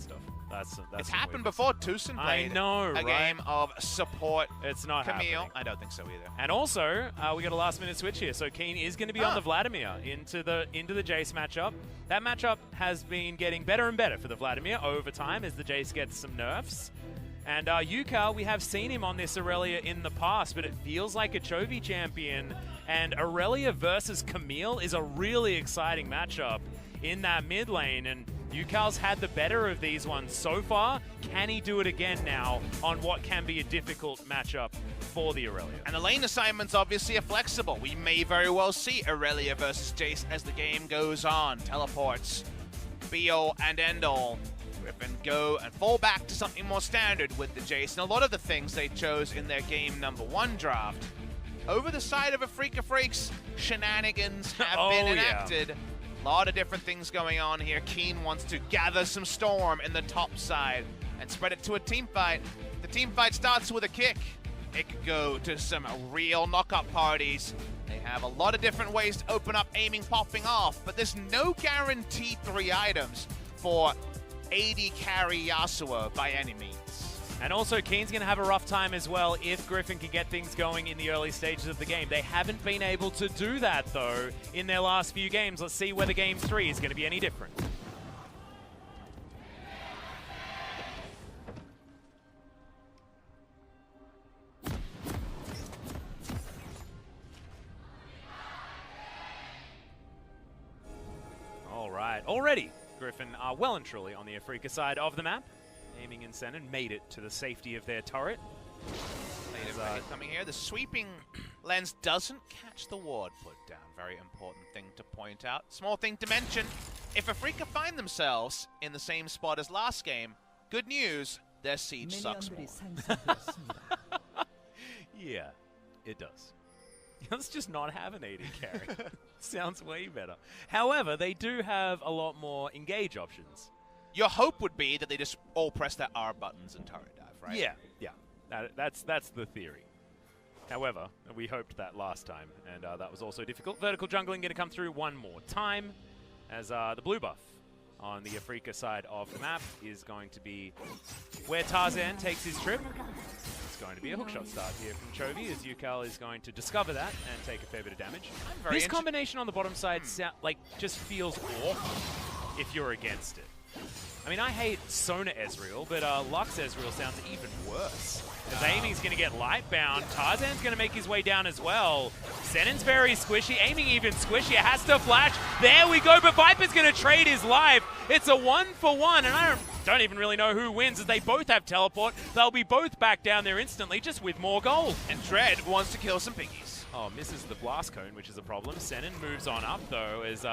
stuff. That's it's happened before. Tucson played a game of support. It's not Camille. happening. I don't think so either. And also, we got a last-minute switch here. So Keen is going to be on the Vladimir into the Jace matchup. That matchup has been getting better and better for the Vladimir over time as the Jace gets some nerfs. And Yukal, we have seen him on this Aurelia in the past, but it feels like a Chovy champion. And Aurelia versus Camille is a really exciting matchup in that mid lane. And Yukal's had the better of these ones so far. Can he do it again now on what can be a difficult matchup for the Aurelia? And the lane assignments obviously are flexible. We may very well see Aurelia versus Jace as the game goes on. Teleports, be-all and end-all. Griffin go and fall back to something more standard with the Jace. And a lot of the things they chose in their game #1 draft. Over the side of Afreeca Freecs, shenanigans have been enacted. A lot of different things going on here. Keen wants to gather some storm in the top side and spread it to a team fight. The team fight starts with a kick. It could go to some real knock-up parties. They have a lot of different ways to open up aiming, popping off, but there's no guaranteed 3 items for AD carry Yasuo by any means. And also, Keen's going to have a rough time as well if Griffin can get things going in the early stages of the game. They haven't been able to do that, though, in their last few games. Let's see whether Game 3 is going to be any different. All right, already, Griffin are well and truly on the Afreeca side of the map. Aiming and Sennen made it to the safety of their turret. Coming here, the sweeping lens doesn't catch the ward put down. Very important thing to point out. Small thing to mention, if Afreeca find themselves in the same spot as last game, good news, their siege sucks more. Yeah, it does. Let's just not have an AD carry. Sounds way better. However, they do have a lot more engage options. Your hope would be that they just all press their R buttons and turret dive, right? Yeah, yeah. That's the theory. However, we hoped that last time, and that was also difficult. Vertical jungling going to come through one more time, as the blue buff on the Afreeca side of the map is going to be where Tarzan takes his trip. It's going to be a hookshot start here from Chovy, as Yukal is going to discover that and take a fair bit of damage. This combination on the bottom side just feels awful if you're against it. I mean, I hate Sona Ezreal, but Lux Ezreal sounds even worse. As Amy's going to get light-bound, Tarzan's going to make his way down as well. Sennen's very squishy, Aiming even squishy, has to flash. There we go, but Viper's going to trade his life. It's a 1-for-1, and I don't even really know who wins, as they both have teleport. They'll be both back down there instantly, just with more gold. And Dread wants to kill some piggies. Oh, misses the blast cone, which is a problem. Sennen moves on up, though, as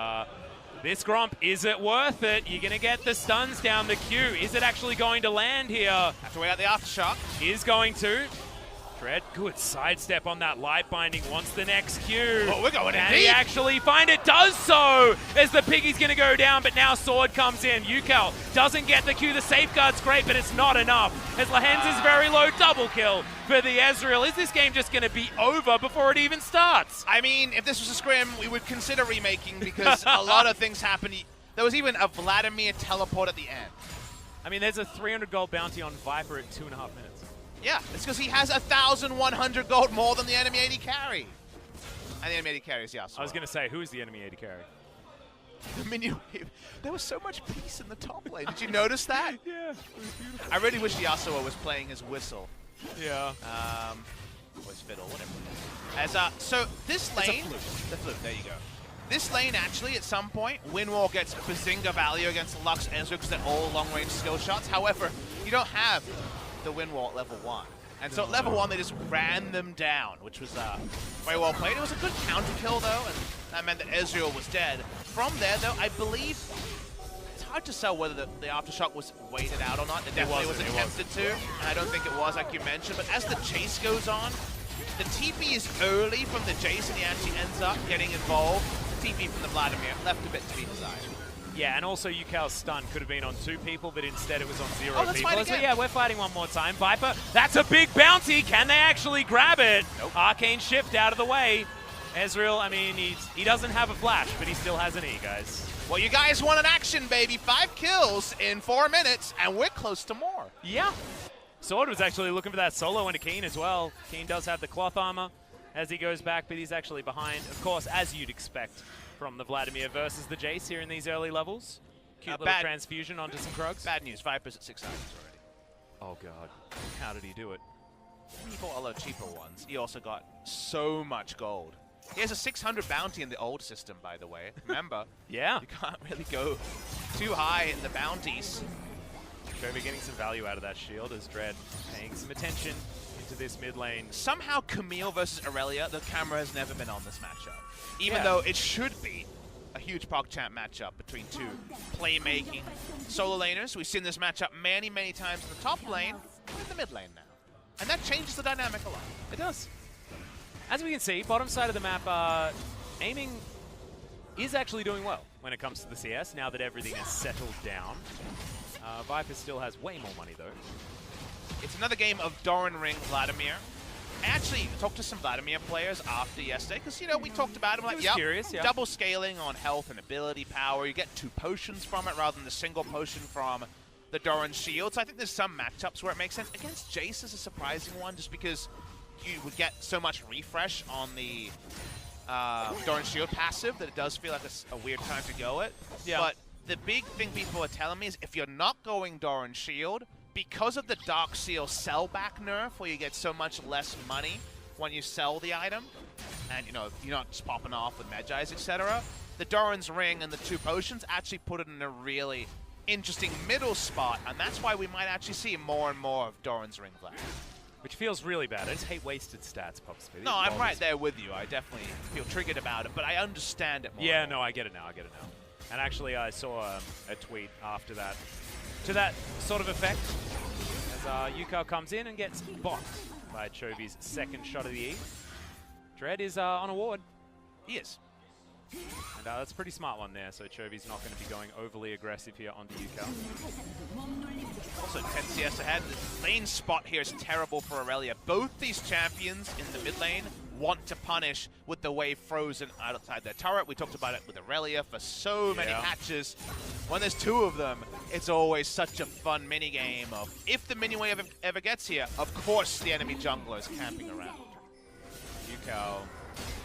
this Gromp, is it worth it? You're going to get the stuns down the queue. Is it actually going to land here? Have to wait out the aftershock. Is going to. Dread, good sidestep on that light binding. Wants the next Q. Oh, we're going in. Can he actually find it? Does so! As the piggy's going to go down, but now Sword comes in. Yukal doesn't get the Q. The safeguard's great, but it's not enough. As Lahens is very low. Double kill for the Ezreal. Is this game just going to be over before it even starts? I mean, if this was a scrim, we would consider remaking because a lot of things happened. There was even a Vladimir teleport at the end. I mean, there's a 300 gold bounty on Viper at 2.5 minutes. Yeah, it's because he has 1,100 gold more than the enemy AD carry. And the enemy AD carry is Yasuo. I was going to say, who is the enemy AD carry? The minion wave. There was so much peace in the top lane. Did you notice that? Yeah, it was beautiful. I really wish Yasuo was playing his whistle. Yeah. Or his fiddle, whatever it is. So this lane, the flute, there you go. This lane actually, at some point, Winwall gets Bazinga value against Lux Ezreal because they're all long-range skill shots. However, you don't have the Winwall at level 1. And so at level 1, they just ran them down, which was very well played. It was a good counter kill, though, and that meant that Ezreal was dead. From there, though, I believe it's hard to tell whether the aftershock was waited out or not. It definitely was attempted to, and I don't think it was, like you mentioned. But as the chase goes on, the TP is early from the Jace, and he actually ends up getting involved. The TP from the Vladimir left a bit to be desired. Yeah, and also Yukal's stun could have been on 2 people, but instead it was on 0 let's people. fight again. So yeah, we're fighting one more time. Viper, that's a big bounty. Can they actually grab it? Nope. Arcane shift out of the way. Ezreal, I mean, he doesn't have a flash, but he still has an E, guys. Well, you guys want an action, baby. 5 kills in 4 minutes, and we're close to more. Yeah. Sword was actually looking for that solo into Keen as well. Keen does have the cloth armor as he goes back, but he's actually behind, of course, as you'd expect from the Vladimir versus the Jace here in these early levels. Cute little transfusion onto some Krugs. Bad news, Viper's at 6 items already. Oh, God. How did he do it? He bought a lot of cheaper ones. He also got so much gold. He has a 600 bounty in the old system, by the way. Remember? Yeah. You can't really go too high in the bounties. Chovy getting some value out of that shield as Dread paying some attention into this mid lane. Somehow Camille versus Aurelia, the camera has never been on this matchup. Even though it should be a huge PogChamp matchup between two playmaking solo laners. We've seen this matchup many, many times in the top lane, we're in the mid lane now. And that changes the dynamic a lot. It does. As we can see, bottom side of the map, aiming is actually doing well when it comes to the CS, now that everything has settled down. Viper still has way more money, though. It's another game of Doran Ring Vladimir. I actually talked to some Vladimir players after yesterday, because, you know, we talked about it. Like, yep, curious, yeah. Double scaling on health and ability power. You get 2 potions from it rather than the single potion from the Doran shield. So I think there's some matchups where it makes sense. Against Jace is a surprising one, just because you would get so much refresh on the Doran shield passive that it does feel like a weird time to go it. Yeah. But the big thing people are telling me is if you're not going Doran shield, because of the Dark Seal sellback nerf, where you get so much less money when you sell the item, and, you know, you're not just popping off with Magi's, etc., the Doran's Ring and the 2 potions actually put it in a really interesting middle spot, and that's why we might actually see more and more of Doran's Ring Vlad. Which feels really bad. I just hate wasted stats, Popspeed. No, I'm right there with you. I definitely feel triggered about it, but I understand it more. Yeah, no, I get it now. I get it now. And actually, I saw a tweet after that, to that sort of effect, as Yukao comes in and gets bonked by Chovy's second shot of the E. Dread is on a ward. He is. And that's a pretty smart one there, so Chovy's not going to be going overly aggressive here onto Yukao. Also 10 CS ahead. The lane spot here is terrible for Aurelia. Both these champions in the mid lane want to punish with the wave frozen outside their turret. We talked about it with Aurelia for so many matches. When there's 2 of them, it's always such a fun minigame of, if the mini wave ever gets here, of course the enemy jungler is camping around. Yukao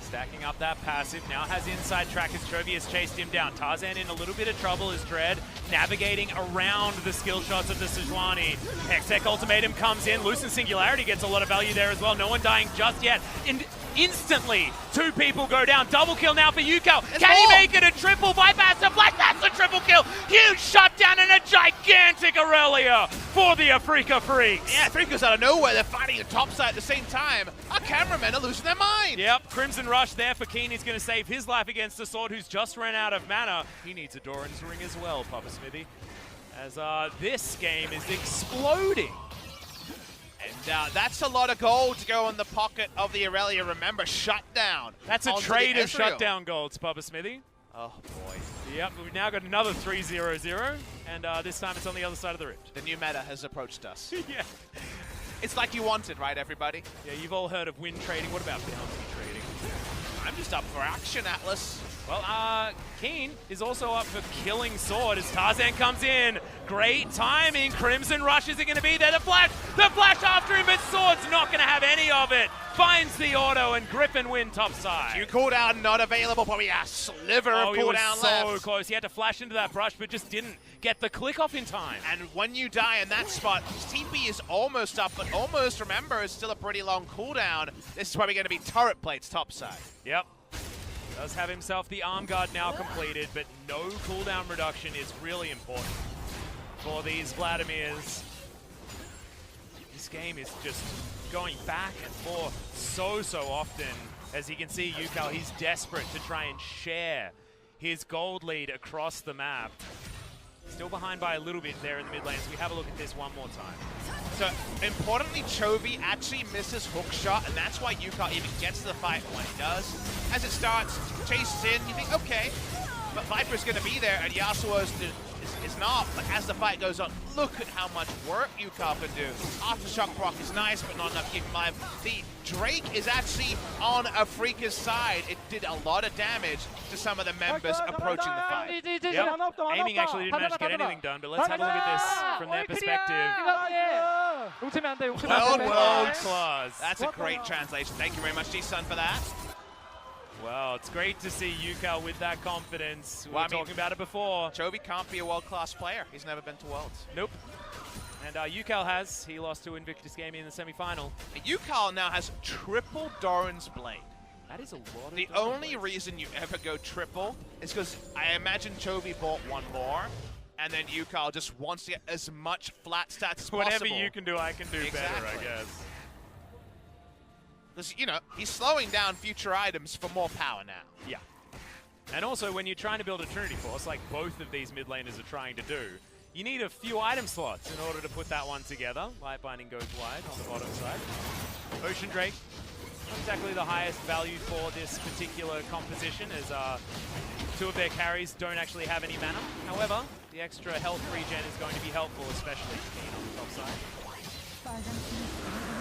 stacking up that passive, now has inside track as Chovy has chased him down. Tarzan in a little bit of trouble as Dread navigating around the skill shots of the Sejuani. Hextech Ultimatum comes in, Lucent Singularity gets a lot of value there as well. No one dying just yet. And instantly, 2 people go down. Double kill now for Yukao. Can he make it a triple? Viper has to flash, that's a triple kill. Huge shutdown and a gigantic Aurelia for the Afreeca Freecs. Yeah, Afreeca's out of nowhere. They're fighting the top side at the same time. Our cameramen are losing their mind. Yep, Crimson Rush there for Keen. He's going to save his life against the Sword, who's just ran out of mana. He needs a Doran's Ring as well, Papa Smithy, as this game is exploding. And that's a lot of gold to go in the pocket of the Aurelia. Remember, shutdown. That's a trade of shutdown golds, Papa Smithy. Oh, boy. Yep, we've now got another 3-0-0, and this time it's on the other side of the rift. The new meta has approached us. Yeah. It's like you wanted, right, everybody? Yeah, you've all heard of win trading. What about bounty trading? I'm just up for action, Atlas. Well, Keen is also up for killing Sword as Tarzan comes in. Great timing. Crimson Rush isn't going to be there. The flash after him, but Sword's not going to have any of it. Finds the auto, and Griffin win top side. Q cooldown not available, probably a sliver of cooldown left. So close. He had to flash into that brush, but just didn't get the click off in time. And when you die in that spot, his TP is almost up, but almost, remember, is still a pretty long cooldown. This is probably going to be turret plates top side. Yep. Does have himself the arm guard now completed, but no cooldown reduction is really important for these Vladimirs. This game is just going back and forth so often. As you can see, Yukao, he's desperate to try and share his gold lead across the map. Still behind by a little bit there in the mid lane, so we have a look at this one more time. So, importantly, Chovy actually misses hook shot, and that's why Yukao even gets to the fight when he does. As it starts, chases in, you think, okay, but Viper's going to be there, and Yasuo is is not, but as the fight goes on, look at how much work UCAL can do. Aftershock proc is nice, but not enough to keep him alive. The Drake is actually on Afreeca's side. It did a lot of damage to some of the members approaching the fight. Yep. Aiming actually didn't manage to get anything done, but let's have a look at this from their perspective. World class. That's a great translation. Thank you very much, G-Sun, for that. Well, it's great to see UCAL with that confidence. We were talking about it before. Chovy can't be a world-class player. He's never been to Worlds. Nope. And UCAL has. He lost to Invictus Gaming in the semi-final. UCAL now has triple Doran's Blade. That is a lot of The only reason you ever go triple is because I imagine Chovy bought one more, and then UCAL just wants to get as much flat stats as possible. Whatever you can do, I can do better, I guess. Because, you know, he's slowing down future items for more power now. Yeah. And also, when you're trying to build a Trinity Force, like both of these mid laners are trying to do, you need a few item slots in order to put that one together. Light Binding goes wide on the bottom side. Ocean Drake, not exactly the highest value for this particular composition, as two of their carries don't actually have any mana. However, the extra health regen is going to be helpful, especially Keen on the top side.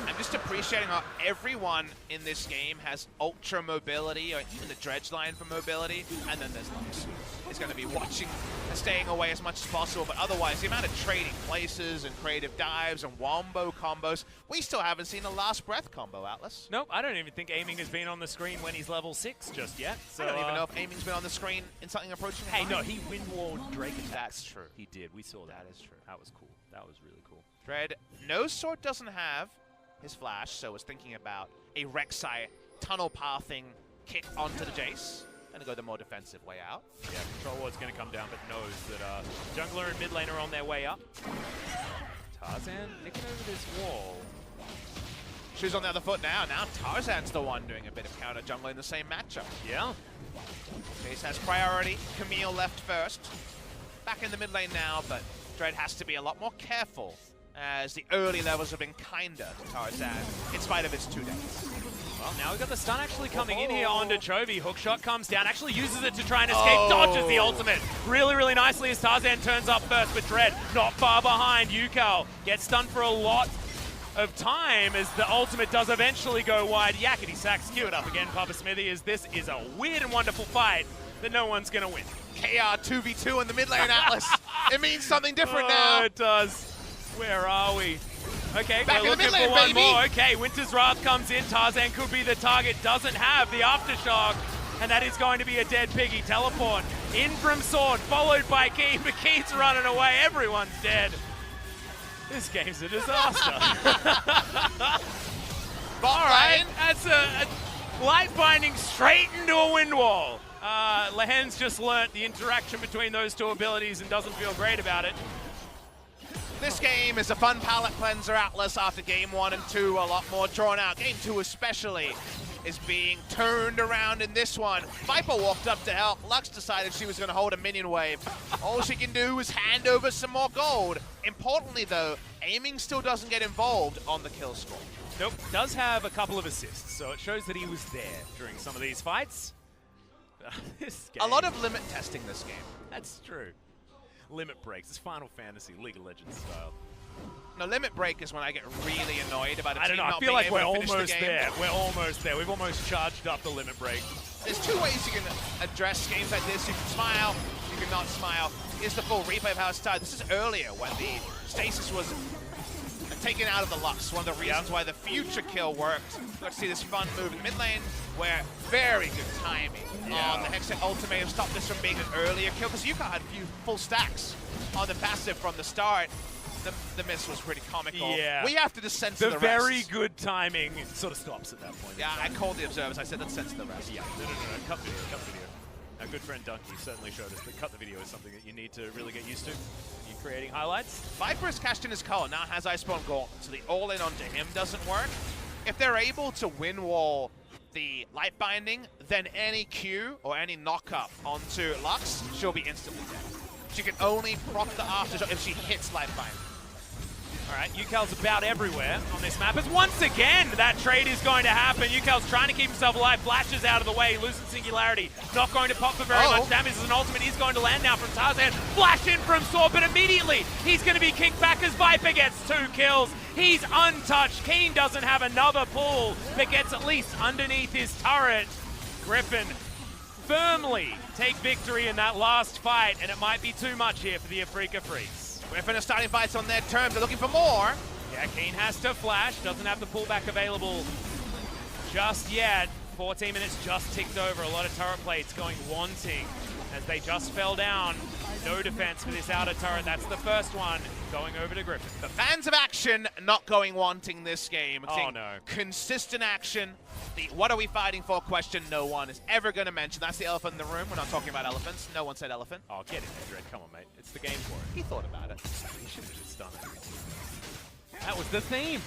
I'm just appreciating how everyone in this game has ultra mobility, or even the dredge line for mobility, and then there's Lux. He's going to be watching and staying away as much as possible, but otherwise the amount of trading places and creative dives and wombo combos, we still haven't seen a Last Breath combo, Atlas. Nope, I don't even think aiming has been on the screen when he's level 6 just yet. So, I don't even know if aiming's been on the screen in something approaching. Hey, no, he windwalled Drake attacks. That's true. He did, we saw that. That is true. That was cool. That was really cool. Dread, no sword doesn't have his flash, so was thinking about a Rek'Sai tunnel pathing kick onto the Jace. Gonna go the more defensive way out. Yeah, Control Ward's gonna come down, but knows that jungler and mid lane are on their way up. Tarzan nicking over this wall. Shoes on the other foot now. Now Tarzan's the one doing a bit of counter jungle in the same matchup. Yeah. Jace has priority. Camille left first. Back in the mid lane now, but Dread has to be a lot more careful, as the early levels have been kinder to Tarzan, in spite of its 2 days. Well, now we've got the stun actually coming in here onto Chovy. Hookshot comes down, actually uses it to try and escape, dodges the ultimate. Really, really nicely as Tarzan turns up first, but Dread not far behind. UCAL gets stunned for a lot of time as the ultimate does eventually go wide. Yakety Sax, cue it up again, Papa Smithy, as this is a weird and wonderful fight that no one's going to win. KR 2v2 in the mid lane, Atlas. It means something different now. It does. Where are we? Okay, back we're in the looking mid lane, for one baby. more. Okay, Winter's Wrath comes in. Tarzan could be the target. Doesn't have the Aftershock. And that is going to be a dead piggy. Teleport in from Sword, followed by Keen. But Keen's running away. Everyone's dead. This game's a disaster. All right, that's a light binding straight into a wind wall. Lehen's just learnt the interaction between those two abilities and doesn't feel great about it. This game is a fun palate cleanser, Atlas, after game 1 and 2, a lot more drawn out. Game 2 especially is being turned around in this one. Viper walked up to help. Lux decided she was going to hold a minion wave. All she can do is hand over some more gold. Importantly, though, aiming still doesn't get involved on the kill score. Nope, does have a couple of assists, so it shows that he was there during some of these fights. This game. A lot of limit testing this game. That's true. Limit breaks. It's Final Fantasy, League of Legends style. No, limit break is when I get really annoyed about a I team don't know. not I feel being like able we're to finish almost the game. there. We're almost there. We've almost charged up the limit break. There's 2 ways you can address games like this. You can smile, you can not smile. Here's the full replay of how it started. This is earlier when the stasis was taken out of the Lux. One of the reasons why the future kill worked. Let's see this fun move in the mid lane where very good timing on the Hextech ultimate to stop this from being an earlier kill, because UCAL had a few full stacks on the passive from the start. The miss was pretty comical. Yeah. We have to just censor the rest. very good timing sort of stops at that point. Yeah, I called the observers. I said let's censor the rest. Yeah, no. Cut video, cut video. Our good friend Donkey certainly showed us that cut the video is something that you need to really get used to when you're creating highlights. Viper has cashed in his color, now has Iceborne Gauntlet, so the all-in onto him doesn't work. If they're able to win wall the light binding, then any Q or any knock-up onto Lux, she'll be instantly dead. She can only proc the aftershock if she hits light binding. All right, UCal's about everywhere on this map. As once again, that trade is going to happen. UCal's trying to keep himself alive. Flashes out of the way, losing Singularity. Not going to pop for very much damage as an ultimate is going to land now from Tarzan. Flash in from Sword, but immediately he's going to be kicked back as Viper gets 2 kills. He's untouched. Keen doesn't have another pull, but gets at least underneath his turret. Griffin firmly take victory in that last fight, and it might be too much here for the Afreeca Freecs. Griffin are starting fights on their terms. They're looking for more. Yeah, Keen has to flash. Doesn't have the pullback available just yet. 14 minutes just ticked over. A lot of turret plates going wanting as they just fell down. No defense for this outer turret. That's the first one going over to Griffin. The fans of action not going wanting this game. Oh no. Consistent action. The what are we fighting for question no one is ever going to mention. That's the elephant in the room. We're not talking about elephants. No one said elephant. Oh, get in there, Dread. Come on, mate. It's the game for it. He thought about it. He should have just done it. That was the theme.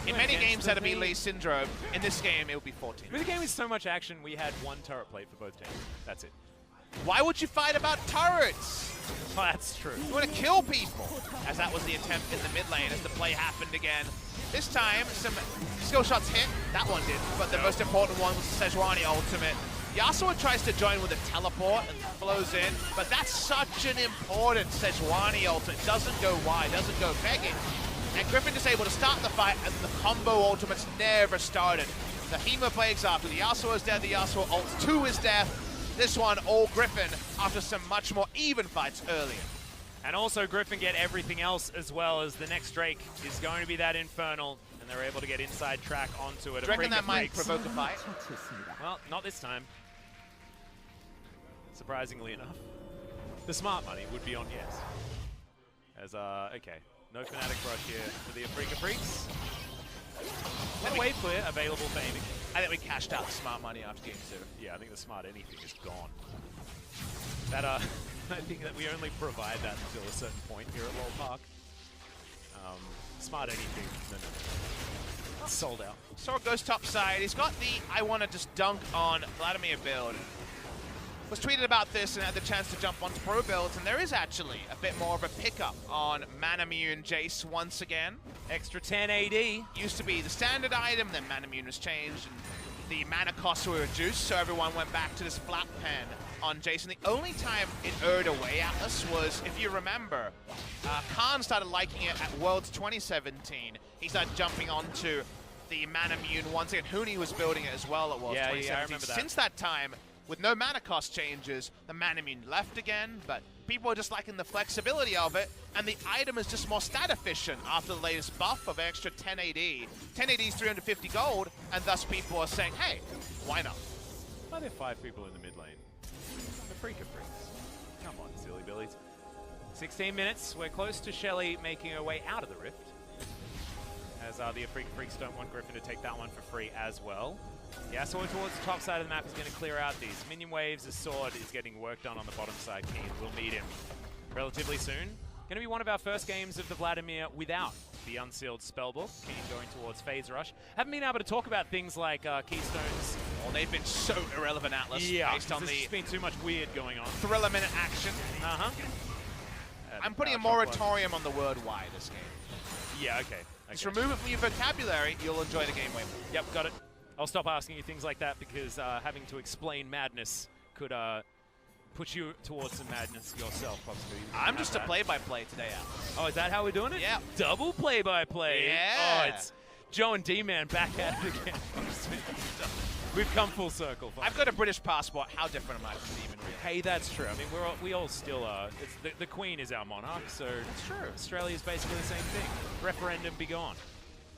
In many games, that'd be Lee Syndrome. In this game, it would be 14. With a game with so much action, we had 1 turret plate for both teams. That's it. Why would you fight about turrets? Oh, that's true. You want to kill people. As that was the attempt in the mid lane as the play happened again. This time, some skill shots hit. That one did, but the most important one was the Sejuani ultimate. Yasuo tries to join with a teleport and flows in, but that's such an important Sejuani ultimate. It doesn't go wide, doesn't go begging. And Griffin is able to start the fight, and the combo ultimates never started. The Hema plays after the Yasuo is dead, the Yasuo ult to his death. This one, all Griffin, after some much more even fights earlier. And also Griffin get everything else as well, as the next Drake is going to be that Infernal, and they're able to get inside track onto it. Do you reckon that might provoke a fight? Well, not this time. Surprisingly enough. The smart money would be on yes. As, okay. No Fnatic rush here for the Afreeca Freecs. One wave clear available for aiming. I think we cashed out the smart money after game 2. Yeah, I think the smart anything is gone. That, I think that we only provide that until a certain point here at Lowell Park. Smart anything, no. Sold out. Sword goes top side. He's got the I want to just dunk on Vladimir build. Was tweeted about this and had the chance to jump onto pro builds, and there is actually a bit more of a pickup on Manamune Jace once again. Extra 10 AD. Used to be the standard item, then Manamune was changed, and the mana costs were reduced, so everyone went back to this flat pen on Jace. And the only time it earned away Atlas was, if you remember, Khan started liking it at Worlds 2017. He started jumping onto the Manamune once again. Huni was building it as well at Worlds 2017. Yeah, I remember that. Since that time, with no mana cost changes, the Manamune left again, but people are just liking the flexibility of it, and the item is just more stat efficient after the latest buff of extra 10 AD. 10 AD is 350 gold, and thus people are saying, hey, why not? Why are there 5 people in the mid lane? The Afreeca Freecs. Come on, silly billies. 16 minutes, we're close to Shelly making her way out of the rift. As the Afreeca Freecs don't want Griffin to take that one for free as well. Yeah, so towards the top side of the map is going to clear out these minion waves. His sword is getting work done on the bottom side. Keen will meet him relatively soon. Going to be one of our first games of the Vladimir without the unsealed spellbook. Keen going towards phase rush. Haven't been able to talk about things like keystones. Well, they've been so irrelevant, Atlas. Yeah, based on there's been too much weird going on. Thriller minute action. I'm putting a moratorium on the word why this game. Yeah, okay. Just remove it from your vocabulary, you'll enjoy the game way more. Yep, got it. I'll stop asking you things like that because having to explain madness could put you towards some madness yourself, possibly. I'm just a play-by-play today, Al. Oh, is that how we're doing it? Yeah. Double play-by-play. Yeah. Oh, it's Joe and D-Man back at it again. We've come full circle. Finally. I've got a British passport. How different am I from Demon really? Hey, that's true. I mean, we all still it's the Queen is our monarch, so that's true. Australia's basically the same thing. Referendum be gone.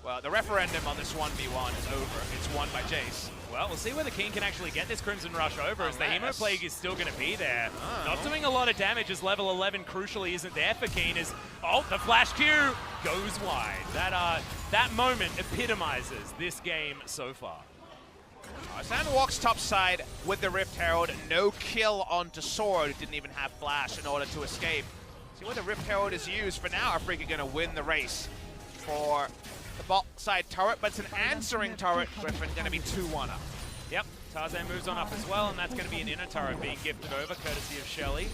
Well, the referendum on this 1v1 is over. It's won by Jace. Well, we'll see whether King can actually get this Crimson Rush over, as the Hemo Plague is still going to be there. Not doing a lot of damage, as level 11 crucially isn't there for Keen. As the flash Q goes wide. That moment epitomizes this game so far. Sand walks topside with the Rift Herald. No kill onto Sword, who didn't even have flash in order to escape. See where the Rift Herald is used. For now, Afreeca going to win the race for the bot side turret, but it's an answering turret. Griffin going to be 2-1 up. Yep, Tarzan moves on up as well, and that's going to be an inner turret being gifted over, courtesy of Shelly.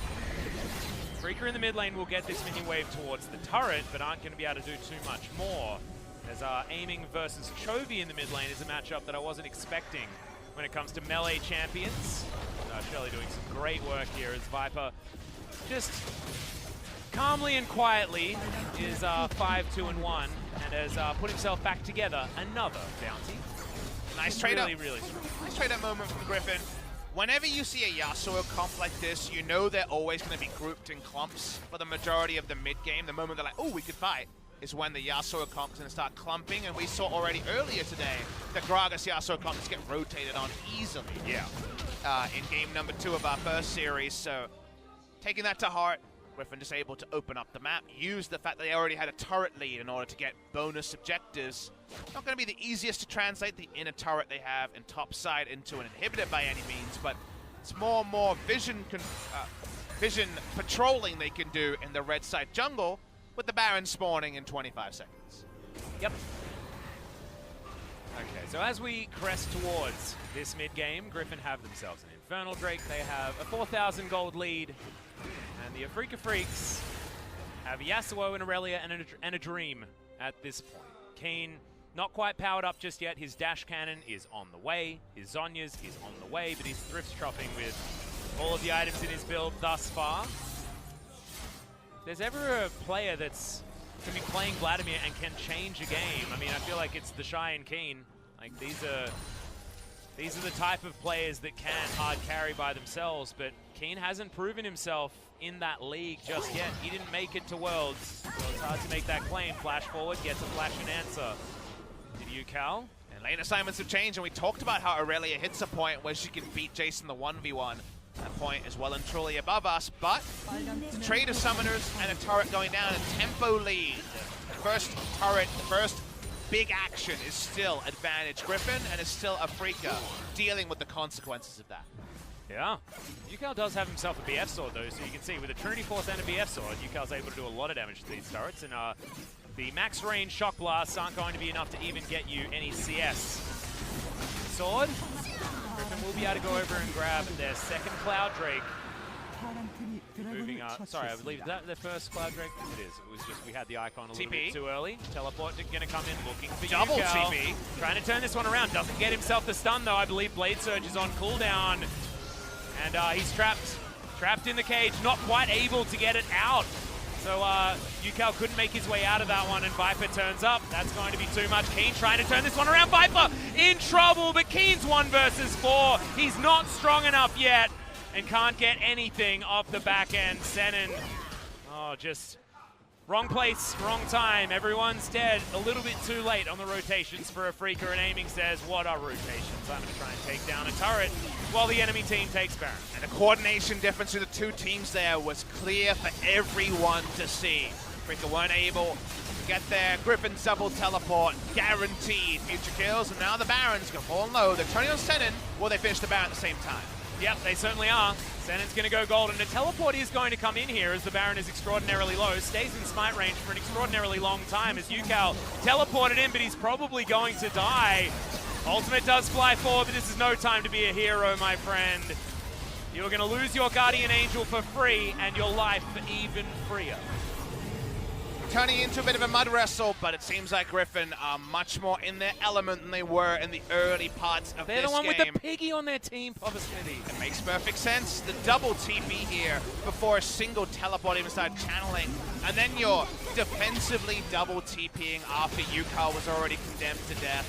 Afreeca in the mid lane will get this minion wave towards the turret, but aren't going to be able to do too much more. As aiming versus Chovy in the mid lane is a matchup that I wasn't expecting when it comes to melee champions. Shelley doing some great work here as Viper just calmly and quietly is 5-2-1 and has put himself back together another bounty. Nice trade-up. Really strong. Nice trade-up moment from Griffin. Whenever you see a Yasuo comp like this, you know they're always going to be grouped in clumps for the majority of the mid-game. The moment they're like, oh, we could fight, is when the Yasuo comp's going to start clumping. And we saw already earlier today that Gragas Yasuo comp just get rotated on easily. Yeah. In game number 2 of our first series. So taking that to heart, Griffin just able to open up the map, use the fact that they already had a turret lead in order to get bonus objectives. Not going to be the easiest to translate the inner turret they have in top side into an inhibitor by any means, but it's more and more vision patrolling they can do in the red side jungle with the Baron spawning in 25 seconds. Yep. Okay, so as we crest towards this mid-game, Griffin have themselves an Infernal Drake. They have a 4,000 gold lead. And the Afreeca Freecs have Yasuo and Aurelia and a Dream at this point. Keen, not quite powered up just yet. His dash cannon is on the way. His Zhonya's is on the way, but he's thrift shopping with all of the items in his build thus far. If there's ever a player that's going to be playing Vladimir and can change a game, I mean, I feel like it's the Shy and Keen. Like, these are the type of players that can hard carry by themselves, but Keen hasn't proven himself in that league just yet. He didn't make it to Worlds, so it's hard to make that claim. Flash forward, gets a flash and answer. Did you, Cal? And lane assignments have changed, and we talked about how Aurelia hits a point where she can beat Jason the 1v1. That point is well and truly above us, but the trade of summoners and a turret going down, and tempo lead. The first turret, the first big action is still advantage Griffin, and it's still Afreeca dealing with the consequences of that. Yeah. Yukal does have himself a BF sword though, so you can see with a Trinity Force and a BF sword, Yukal's able to do a lot of damage to these turrets, and the max range shock blasts aren't going to be enough to even get you any CS. Sword, Griffin will be able to go over and grab their second Cloud Drake. Moving up, sorry, I believe that the first Cloud Drake? It is. It was just we had the icon a little bit too early. Teleport going to come in looking for double Yukal. TP. Trying to turn this one around. Doesn't get himself the stun though. I believe Blade Surge is on cooldown. And he's trapped in the cage, not quite able to get it out. So Yukal couldn't make his way out of that one, and Viper turns up. That's going to be too much. Keen trying to turn this one around. Viper in trouble, but Keen's 1 versus 4. He's not strong enough yet and can't get anything off the back end. Senin, just wrong place, wrong time. Everyone's dead. A little bit too late on the rotations for Afreeca, and Aiming says, what are rotations? I'm going to try and take down a turret while the enemy team takes Baron. And the coordination difference between the two teams there was clear for everyone to see. Afreeca weren't able to get there. Griffin's double teleport, guaranteed future kills, and now the Barons go fall low. They're turning on Senin. Will they finish the Baron at the same time? Yep, they certainly are. Senin's going to go gold, and a teleport is going to come in here as the Baron is extraordinarily low. Stays in smite range for an extraordinarily long time as Yukal teleported in, but he's probably going to die. Ultimate does fly forward, but this is no time to be a hero, my friend. You're going to lose your Guardian Angel for free, and your life for even freer. Turning into a bit of a mud wrestle, but it seems like Griffin are much more in their element than they were in the early parts of this game. They're the one with the piggy on their team, Papa Smithy. It makes perfect sense. The double TP here before a single teleport even started channeling, and then you're defensively double TPing after Yukal was already condemned to death.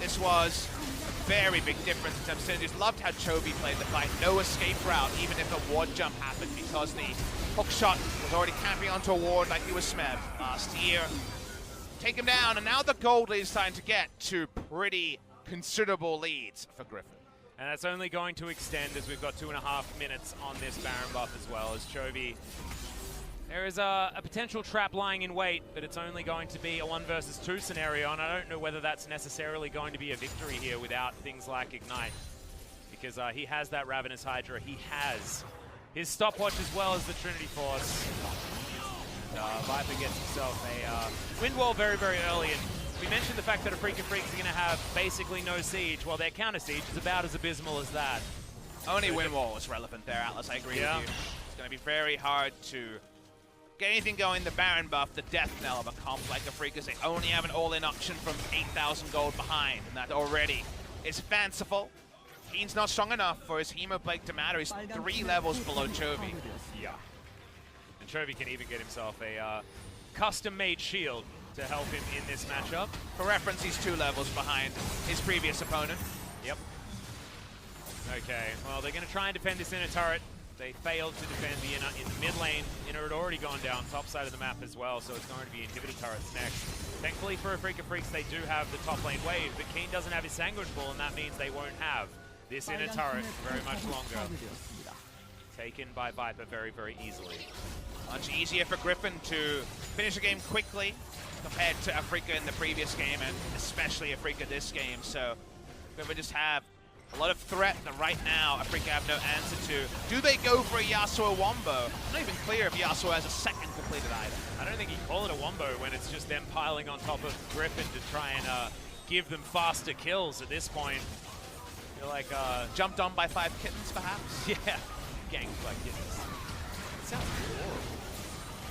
This was a very big difference in terms of synergies. Loved how Chovy played the fight. No escape route, even if a ward jump happened, because the hook shot was already camping onto a ward like he was Smev last year. Take him down, and now the gold lead is starting to get to pretty considerable leads for Griffin. And that's only going to extend as we've got 2.5 minutes on this Baron buff as well as Chovy. There is a potential trap lying in wait, but it's only going to be a 1 versus 2 scenario, and I don't know whether that's necessarily going to be a victory here without things like Ignite. Because he has that Ravenous Hydra, he has his stopwatch as well as the Trinity Force. Viper gets himself a wind wall very, very early, and we mentioned the fact that Afreeca Freecs are going to have basically no siege, while their counter siege is about as abysmal as that. Only wind wall was relevant there, Atlas, I agree with you. going to be very hard to get anything going. The Baron buff, the death knell of a comp like Afreeca, they only have an all-in option from 8,000 gold behind, and that already is fanciful. Keen's not strong enough for his Hemoplague to matter. He's 3 levels below Chovy. Yeah. And Chovy can even get himself a custom-made shield to help him in this matchup. For reference, he's 2 levels behind his previous opponent. Yep. Okay, well, they're going to try and defend this inner turret. They failed to defend the inner in the mid lane. Inner had already gone down, top side of the map as well, so it's going to be inhibitor turrets next. Thankfully for Afreeca Freecs, they do have the top lane wave, but Keen doesn't have his Sanguine Bull, and that means they won't have this inner turret very much longer. Taken by Viper very, very easily. Much easier for Griffin to finish the game quickly compared to Afreeca in the previous game, and especially Afreeca this game. So Griffin just have a lot of threat that right now Afreeca have no answer to. Do they go for a Yasuo Wombo? I'm not even clear if Yasuo has a second completed item. I don't think you call it a Wombo when it's just them piling on top of Griffin to try and give them faster kills at this point. You're like, jumped on by 5 kittens, perhaps? Yeah, ganked by kittens. It sounds horrible.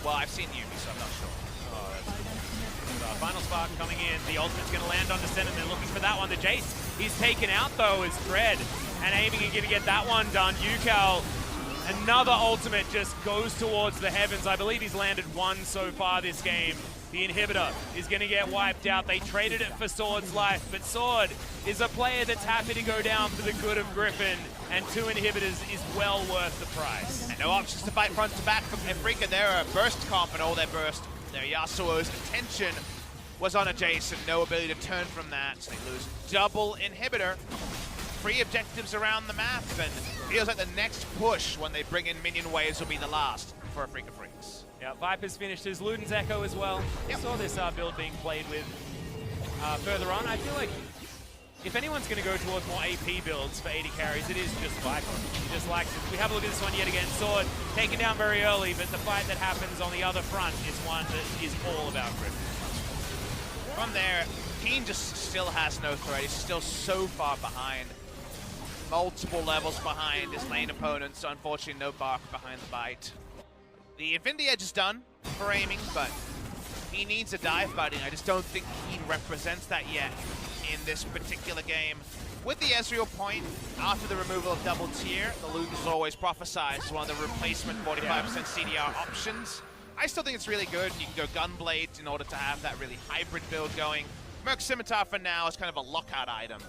Well, I've seen Yuumi, so I'm not sure. Oh, that's final spark coming in. The ultimate's going to land on Descent, and they're looking for that one. The Jace, he's taken out, though, is Dread, and aiming and going to get that one done. Yukel, another ultimate just goes towards the heavens. I believe he's landed 1 so far this game. The inhibitor is going to get wiped out. They traded it for Sword's life, but Sword is a player that's happy to go down for the good of Griffin, and 2 inhibitors is well worth the price. And no options to fight front to back from Afreeca. They're a burst comp, and all their burst, their Yasuo's attention was on a Jace, and no ability to turn from that, so they lose double inhibitor. 3 objectives around the map, and feels like the next push when they bring in minion waves will be the last for Afreeca Freecs. Yeah, Viper's finished his Luden's Echo as well. Yep. Saw this build being played with further on. I feel like if anyone's going to go towards more AP builds for AD carries, it is just Viper. He just likes it. We have a look at this one yet again. Sword taken down very early, but the fight that happens on the other front is one that is all about Griffin. From there, Keen just still has no threat. He's still so far behind. Multiple levels behind his lane opponents. So unfortunately, no bark behind the bite. The Infinity Edge is done for aiming, but he needs a dive butting. I just don't think Keen represents that yet in this particular game. With the Ezreal point, after the removal of double tier, the Luden's is always prophesized as one of the replacement 45% CDR options. I still think it's really good. You can go Gunblade in order to have that really hybrid build going. Merc Scimitar for now is kind of a lockout item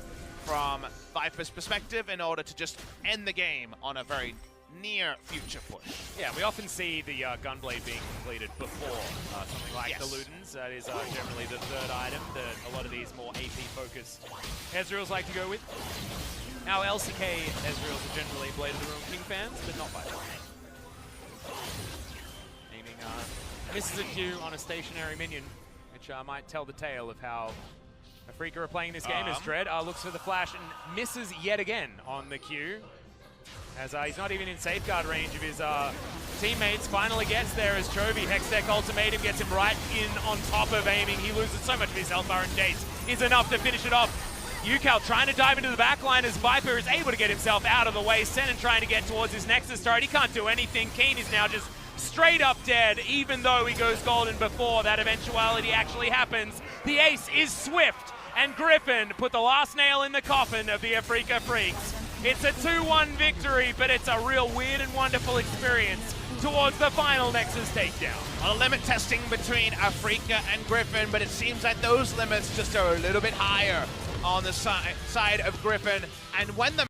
from Viper's perspective in order to just end the game on a very near future push. Yeah, we often see the Gunblade being completed before something like the Luden's. That is generally the 3rd item that a lot of these more AP-focused Ezreals like to go with. Now, LCK Ezreals are generally Blade of the Ruined King fans, but not Viper. Aiming misses a Q on a stationary minion, which might tell the tale of how Afreeca are playing this game as Dread looks for the flash and misses yet again on the Q. As he's not even in safeguard range of his teammates. Finally gets there as Chovy. Hextech Ultimatum gets him right in on top of aiming. He loses so much of his health bar, and Jace is enough to finish it off. Yukel trying to dive into the backline as Viper is able to get himself out of the way. Senin trying to get towards his Nexus turret. He can't do anything. Keen is now just straight up dead, even though he goes golden before that eventuality actually happens. The ace is swift, and Griffin put the last nail in the coffin of the Afreeca Freecs. It's a 2-1 victory, but it's a real weird and wonderful experience towards the final Nexus takedown. A limit testing between Afreeca and Griffin, but it seems like those limits just are a little bit higher on the side of Griffin. And when the